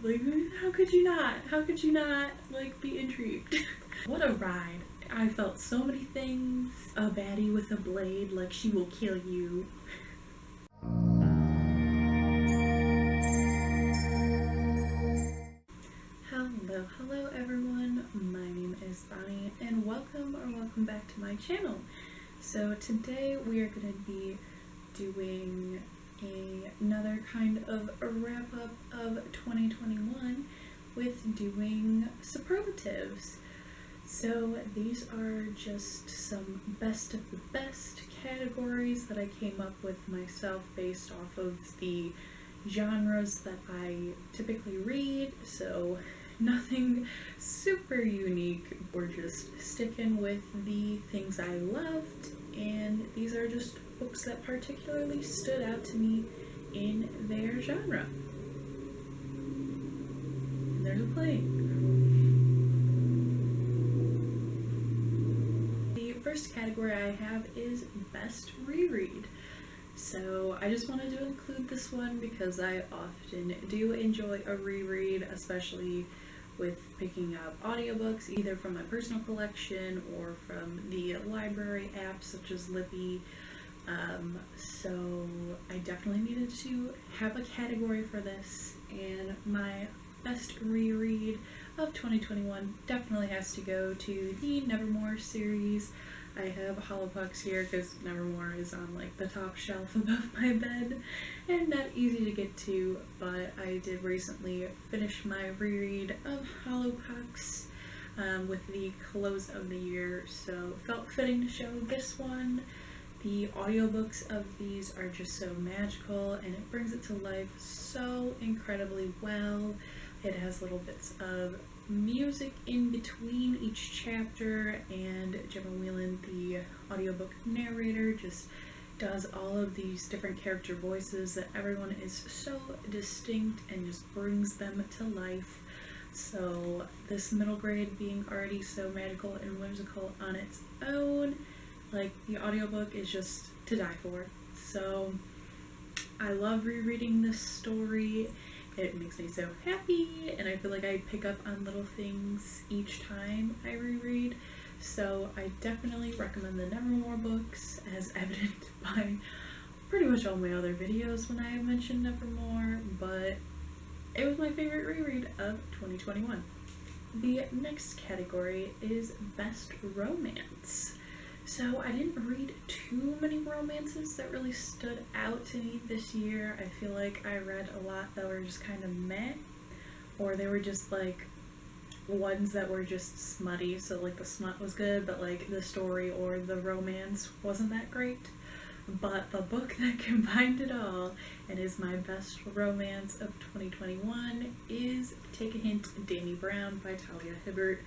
Like, how could you not? How could you not, like, be intrigued? What a ride. I felt so many things. A baddie with a blade, like, she will kill you. Hello everyone. My name is Dani, and welcome back to my channel. So today we are going to be doing another kind of a wrap-up of 2021 with doing superlatives. So these are just some best of the best categories that I came up with myself based off of the genres that I typically read, so nothing super unique. We're just sticking with the things I loved, and these are just books that particularly stood out to me in their genre. And there's a plane. The first category I have is Best Reread. So I just wanted to include this one because I often do enjoy a reread, especially with picking up audiobooks, either from my personal collection or from the library apps such as Libby. So I definitely needed to have a category for this, and my best reread of 2021 definitely has to go to the Nevernoor series. I have Hollowpucks here because Nevernoor is on like the top shelf above my bed and not easy to get to, but I did recently finish my reread of Hollowpucks with the close of the year, so felt fitting to show this one. The audiobooks of these are just so magical, and it brings it to life so incredibly well. It has little bits of music in between each chapter, and Gemma Whelan, the audiobook narrator, just does all of these different character voices that everyone is so distinct and just brings them to life. So this middle grade being already so magical and whimsical on its own, like, the audiobook is just to die for. So I love rereading this story. It makes me so happy, and I feel like I pick up on little things each time I reread. So I definitely recommend the Nevernoor books, as evident by pretty much all my other videos when I have mentioned Nevernoor, but it was my favorite reread of 2021. The next category is Best Romance. So I didn't read too many romances that really stood out to me this year. I feel like I read a lot that were just kind of meh, or they were just like ones that were just smutty, so like the smut was good, but like the story or the romance wasn't that great. But the book that combined it all and is my best romance of 2021 is Take a Hint, Dani Brown by Talia Hibbert.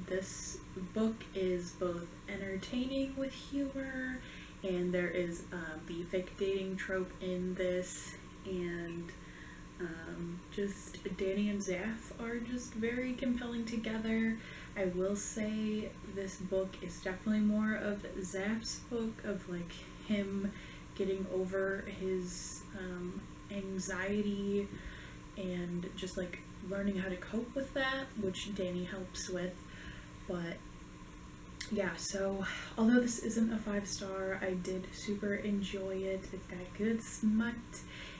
This book is both entertaining with humor, and there is the fake dating trope in this, and just Dani and Zaf are just very compelling together. I will say this book is definitely more of Zaf's book, of like him getting over his anxiety and just like learning how to cope with that, which Dani helps with. But yeah, so although this isn't a 5-star, I did super enjoy it. It's got good smut,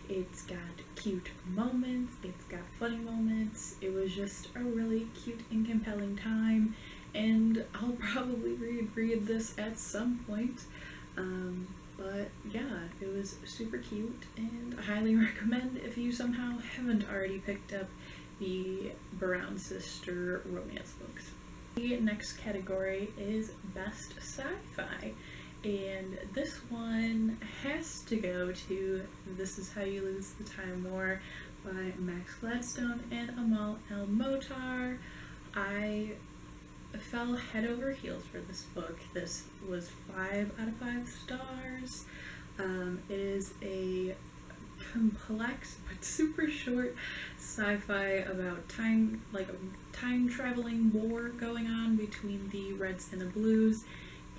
it's got cute moments, it's got funny moments. It was just a really cute and compelling time, and I'll probably reread this at some point. But yeah, it was super cute, and I highly recommend if you somehow haven't already picked up the Brown sister romance books. The next category is Best Sci-Fi, and this one has to go to This Is How You Lose the Time War by Max Gladstone and Amal El-Mohtar. I fell head over heels for this book. This was 5 out of 5 stars. It is a complex but super short sci-fi about time, like a time traveling war going on between the Reds and the Blues,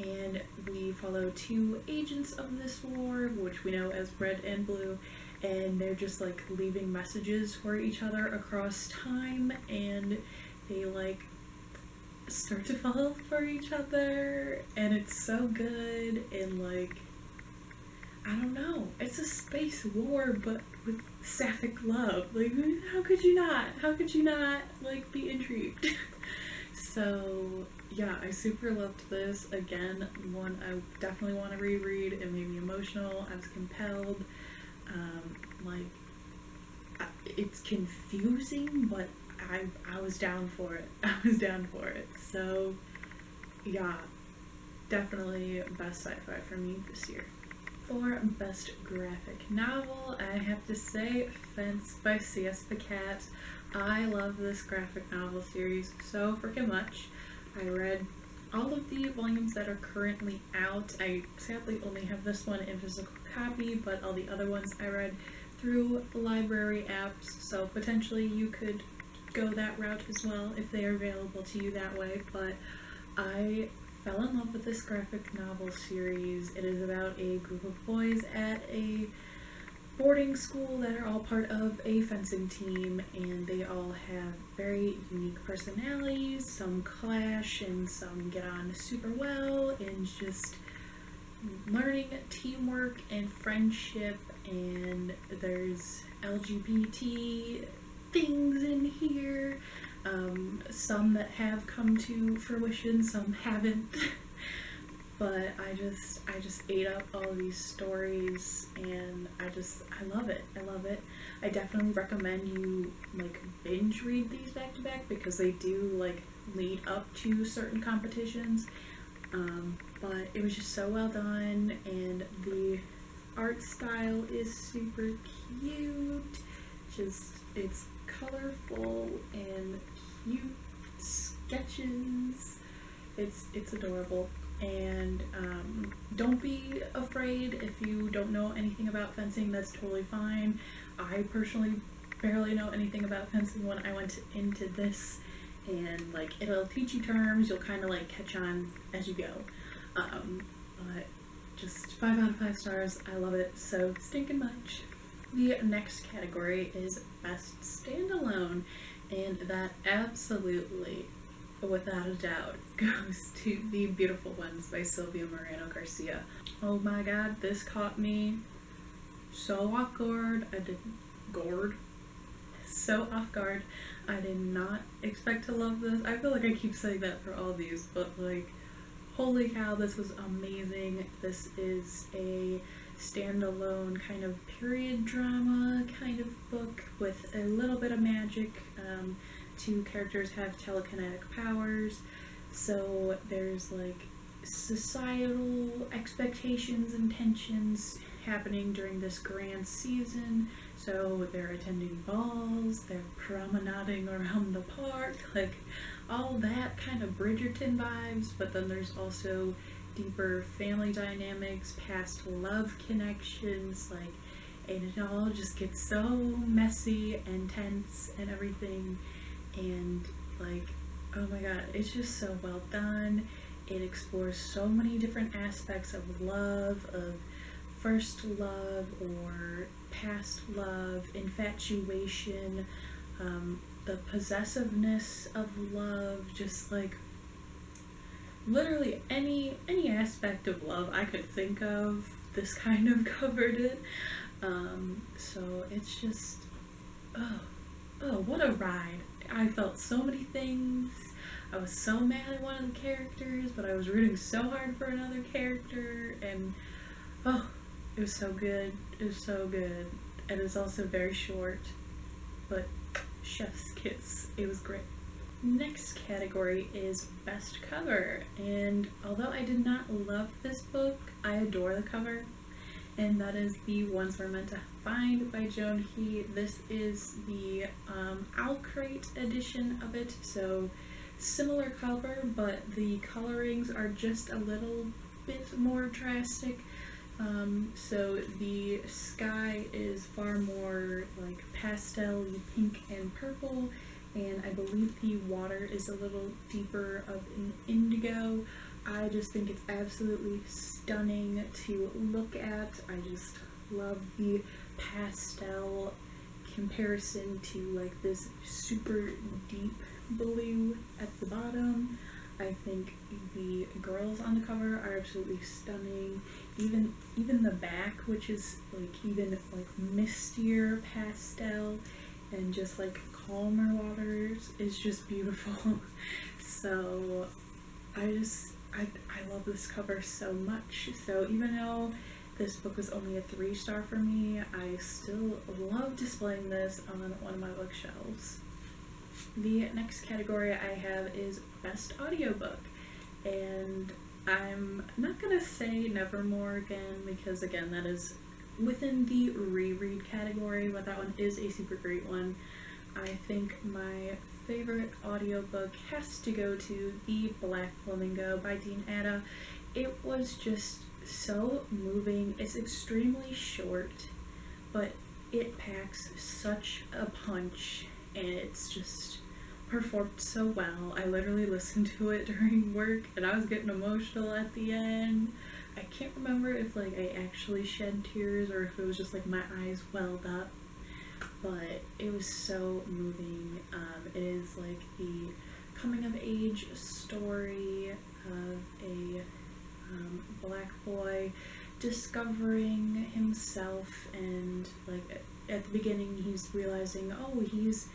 and we follow 2 agents of this war, which we know as Red and Blue, and they're just like leaving messages for each other across time, and they like start to fall for each other, and it's so good. And like, I don't know, it's a space war but with sapphic love. Like, how could you not like be intrigued? So yeah, I super loved this. Again, one I definitely want to reread. It made me emotional. I was compelled. Like, it's confusing, but I was down for it. I was down for it. So yeah, definitely best sci-fi for me this year. For best graphic novel, I have to say Fence by C.S. Pacat. I love this graphic novel series so freaking much. I read all of the volumes that are currently out. I sadly only have this one in physical copy, but all the other ones I read through library apps, so potentially you could go that route as well if they are available to you that way. But I fell in love with this graphic novel series. It is about a group of boys at a boarding school that are all part of a fencing team, and they all have very unique personalities. Some clash and some get on super well, and just learning teamwork and friendship, and there's LGBT things in here, some that have come to fruition, some haven't. But I just ate up all these stories, and I love it. I love it. I definitely recommend you like binge read these back to back, because they do like lead up to certain competitions. But it was just so well done, and the art style is super cute. Just, it's colorful and cute sketches. It's adorable. And don't be afraid if you don't know anything about fencing. That's totally fine. I personally barely know anything about fencing when I went into this, and like, it'll teach you terms. You'll kind of like catch on as you go. But just 5 out of 5 stars. I love it so stinking much. The next category is best standalone, and that absolutely, without a doubt, goes to The Beautiful Ones by Silvia Moreno-Garcia. Oh my god, this caught me so off guard. So off guard. I did not expect to love this. I feel like I keep saying that for all these, but like, holy cow, this was amazing. This is a standalone kind of period drama kind of book with a little bit of magic. Two characters have telekinetic powers, so there's like societal expectations and tensions happening during this grand season. So they're attending balls, they're promenading around the park, like all that kind of Bridgerton vibes. But then there's also deeper family dynamics, past love connections, like, and it all just gets so messy and tense and everything. And like, oh my god, it's just so well done. It explores so many different aspects of love, of first love or past love, infatuation, the possessiveness of love, just like literally any aspect of love I could think of, this kind of covered it. So it's just, oh, what a ride. I felt so many things. I was so mad at one of the characters, but I was rooting so hard for another character, and oh, it was so good. It was so good. And it's also very short, but chef's kiss. It was great. Next category is best cover, and although I did not love this book, I adore the cover, and that is The Ones We're Meant to Find by Joan. This is the Owl Crate edition of it, so similar cover, but the colorings are just a little bit more drastic. So the sky is far more like pastel-y pink and purple, and I believe the water is a little deeper of an indigo. I just think it's absolutely stunning to look at. I just love the pastel comparison to like this super deep blue at the bottom. I think the girls on the cover are absolutely stunning. Even the back, which is like even like mistier pastel and just like calmer waters, is just beautiful. So I love this cover so much. So even though this book was only a 3-star for me, I still love displaying this on one of my bookshelves. The next category I have is Best Audiobook, and I'm not gonna say Nevernoor again because again that is within the reread category, but that one is a super great one. I think my favorite audiobook has to go to The Black Flamingo by Dean Atta. It was just so moving. It's extremely short, but it packs such a punch, and it's just performed so well. I literally listened to it during work and I was getting emotional at the end. I can't remember if like I actually shed tears or if it was just like my eyes welled up, but it was so moving. It is like the coming of age story of a black boy discovering himself, and like at the beginning he's realizing, oh, he's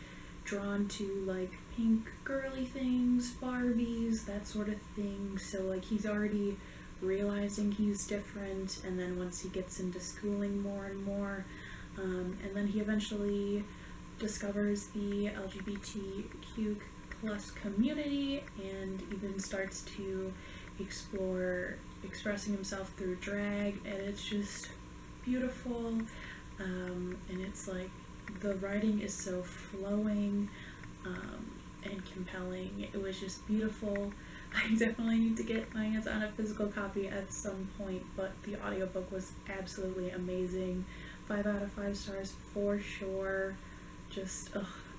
drawn to like pink girly things, Barbies, that sort of thing. So like he's already realizing he's different, and then once he gets into schooling more and more, and then he eventually discovers the LGBTQ plus community and even starts to explore expressing himself through drag, and it's just beautiful. And it's like the writing is so flowing and compelling. It was just beautiful. I definitely need to get my hands on a physical copy at some point, but the audiobook was absolutely amazing. 5 out of 5 stars for sure. Just,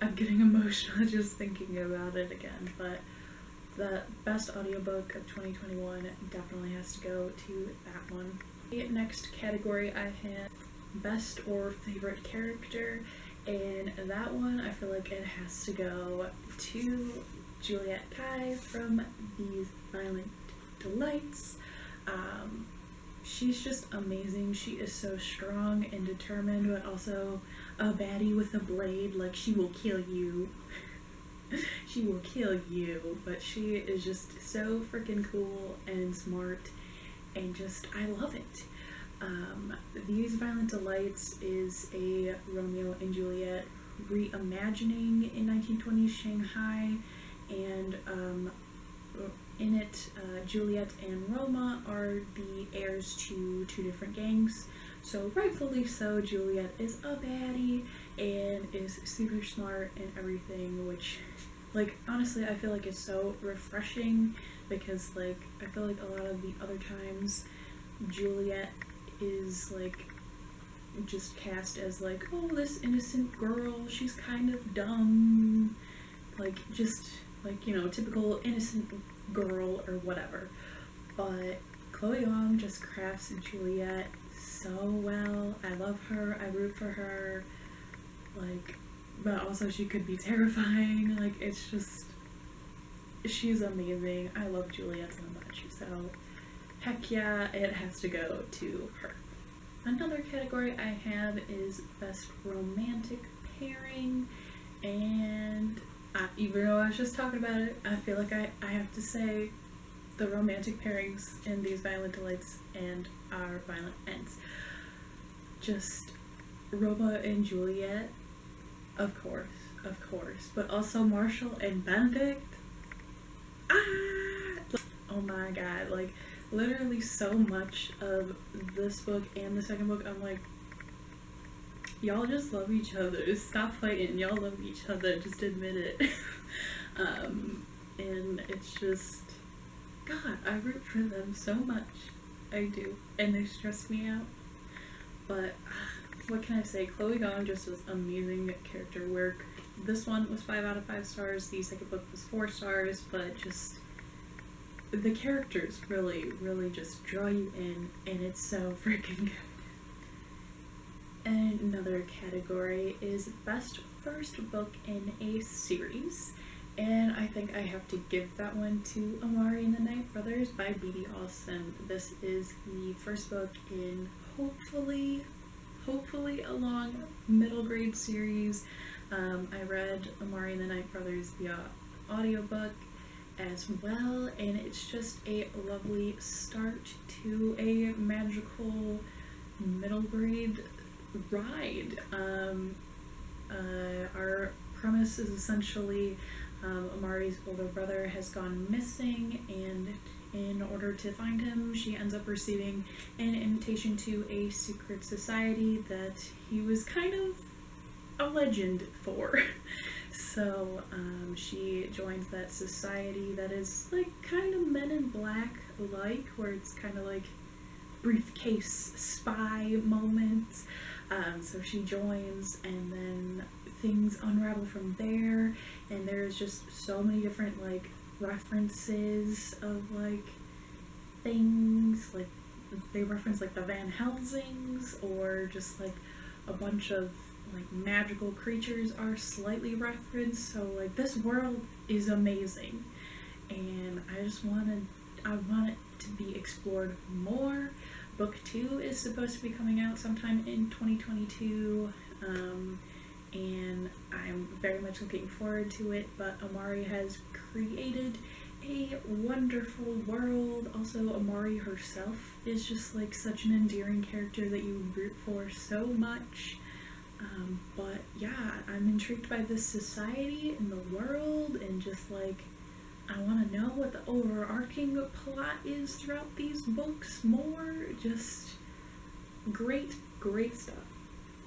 I'm getting emotional just thinking about it again, but the best audiobook of 2021 definitely has to go to that one. The next category I have best or favorite character, and that one I feel like it has to go to Juliet Kai from These Violent Delights. She's just amazing. She is so strong and determined, but also a baddie with a blade. Like, she will kill you. She will kill you, but she is just so freaking cool and smart, and just, I love it. These Violent Delights is a Romeo and Juliet reimagining in 1920s Shanghai, and in it, Juliet and Roma are the heirs to 2 different gangs. So rightfully so, Juliet is a baddie and is super smart and everything, which, like, honestly, I feel like it's so refreshing, because, like, I feel like a lot of the other times Juliet is, like, just cast as, like, oh, this innocent girl, she's kind of dumb, like, just, like, you know, typical innocent girl or whatever. But Chloe Gong just crafts Juliet so well. I love her, I root for her, like, but also she could be terrifying. Like, it's just, she's amazing. I love Juliet so much, so heck yeah, it has to go to her. Another category I have is Best Romantic Pairing, and even though I was just talking about it, I feel like I have to say the romantic pairings in These Violent Delights and Our Violent Ends. Just Roma and Juliet, of course, but also Marshall and Benedict. Oh my god, like, literally so much of this book and the second book, I'm like, y'all just love each other. Stop fighting. Y'all love each other. Just admit it. And it's just, God, I root for them so much. I do. And they stress me out. But what can I say? Chloe Gong just was amazing character work. This one was 5 out of 5 stars. The second book was 4 stars. But just, the characters really, really just draw you in. And it's so freaking good. Another category is Best First Book in a Series. And I think I have to give that one to Amari and the Night Brothers by B.D. Alston. This is the first book in hopefully a long middle grade series. I read Amari and the Night Brothers via audiobook as well, and it's just a lovely start to a magical middle grade ride. Our premise is essentially Amari's older brother has gone missing, and in order to find him, she ends up receiving an invitation to a secret society that he was kind of a legend for. So she joins that society that is like kind of Men in Black like, where it's kind of like briefcase spy moments. So she joins, and then things unravel from there, and there's just so many different like references of like things, like they reference like the Van Helsings, or just like a bunch of like magical creatures are slightly referenced. So like this world is amazing, and I want it to be explored more. Book 2 is supposed to be coming out sometime in 2022, and I'm very much looking forward to it. But Amari has created a wonderful world. Also, Amari herself is just like such an endearing character that you root for so much. But yeah, I'm intrigued by this society and the world, and just like I want to know what the overarching plot is throughout these books more. Just great stuff.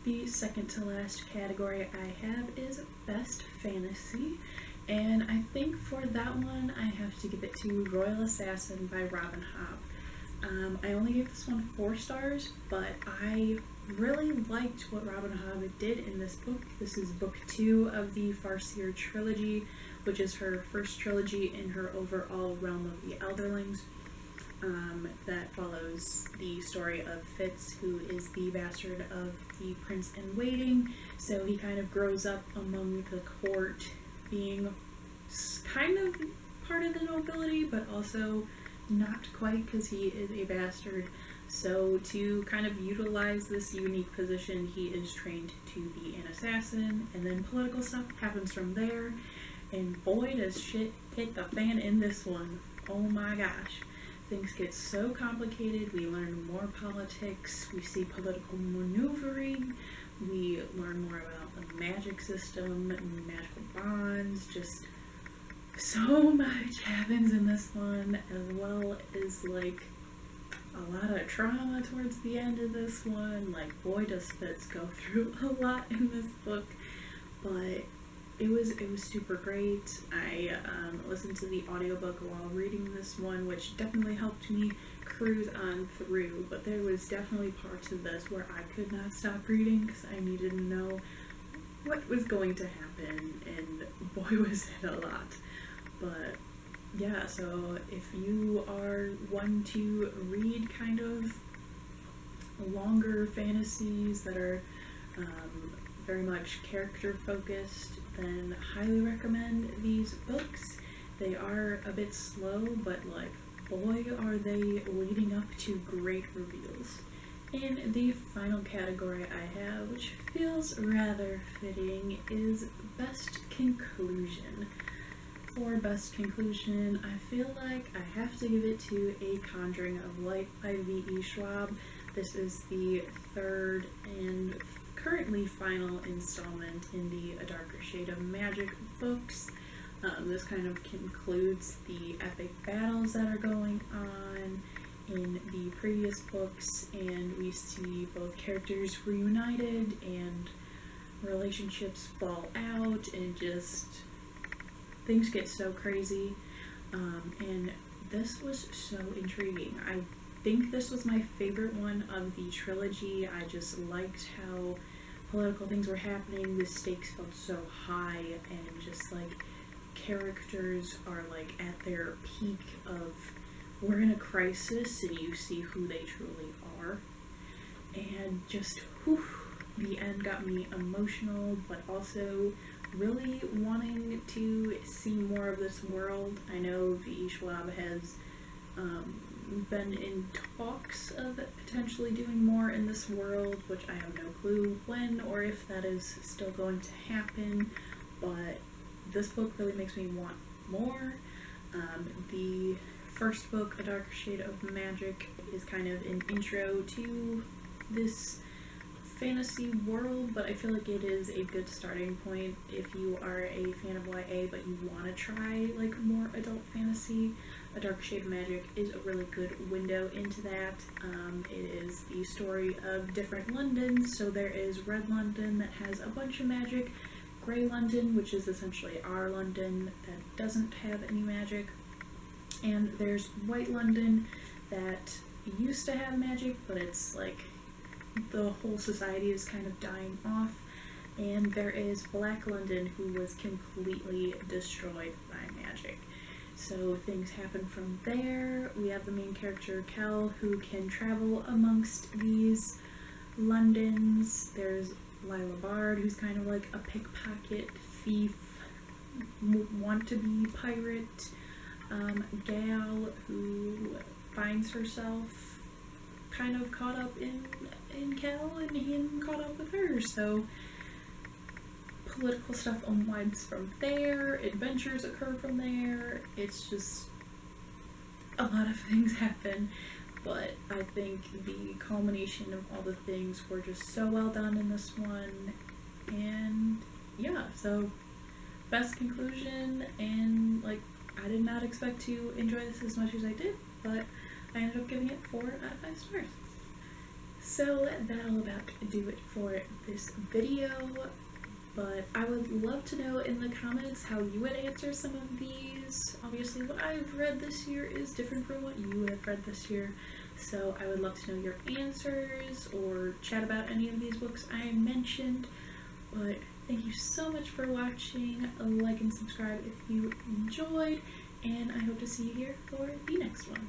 The second to last category I have is Best Fantasy, and I think for that one I have to give it to Royal Assassin by Robin Hobb. I only gave this one 4 stars, but I really liked what Robin Hobb did in this book. This is book 2 of the Farseer trilogy, which is her first trilogy in her overall realm of the Elderlings. That follows the story of Fitz, who is the bastard of the Prince in Waiting. So he kind of grows up among the court, being kind of part of the nobility, but also not quite, because he is a bastard. So to kind of utilize this unique position, he is trained to be an assassin, and then political stuff happens from there. And boy, does shit hit the fan in this one. Oh my gosh. Things get so complicated. We learn more politics. We see political maneuvering. We learn more about the magic system and magical bonds. Just so much happens in this one, as well as like a lot of trauma towards the end of this one. Like, boy, does Fitz go through a lot in this book. But it was super great. I listened to the audiobook while reading this one, which definitely helped me cruise on through, but there was definitely parts of this where I could not stop reading because I needed to know what was going to happen, and boy was it a lot. But yeah, so if you are one to read kind of longer fantasies that are very much character focused, then highly recommend these books. They are a bit slow, but like, boy are they leading up to great reveals. And the final category I have, which feels rather fitting, is Best Conclusion. For Best Conclusion, I feel like I have to give it to A Conjuring of Light by V.E. Schwab. This is the third and currently final installment in the A Darker Shade of Magic books. This kind of concludes the epic battles that are going on in the previous books, and we see both characters reunited and relationships fall out, and just things get so crazy. And this was so intriguing. I think this was my favorite one of the trilogy. I just liked how political things were happening, the stakes felt so high, and just like characters are like at their peak of, we're in a crisis, and you see who they truly are, and just whew, the end got me emotional, but also really wanting to see more of this world. I know the Schwab has been in talks of potentially doing more in this world, which I have no clue when or if that is still going to happen, but this book really makes me want more. The first book, A Darker Shade of Magic, is kind of an intro to this fantasy world, but I feel like it is a good starting point if you are a fan of YA but you want to try like more adult fantasy. A Darker Shade of Magic is a really good window into that. It is the story of different Londons. So there is Red London that has a bunch of magic, Grey London, which is essentially our London that doesn't have any magic, and there's White London that used to have magic, but it's like the whole society is kind of dying off, and there is Black London, who was completely destroyed by magic. So things happen from there. We have the main character, Kel, who can travel amongst these Londons. There's Lila Bard, who's kind of like a pickpocket, thief, want-to-be pirate. Gal, who finds herself kind of caught up in Kel, and him caught up with her. So political stuff unwinds from there, adventures occur from there. It's just a lot of things happen, but I think the culmination of all the things were just so well done in this one. And yeah, so best conclusion, and like I did not expect to enjoy this as much as I did, but I ended up giving it 4 out of 5 stars. So that'll about do it for this video, but I would love to know in the comments how you would answer some of these. Obviously what I've read this year is different from what you have read this year, so I would love to know your answers or chat about any of these books I mentioned. But thank you so much for watching. Like and subscribe if you enjoyed, and I hope to see you here for the next one.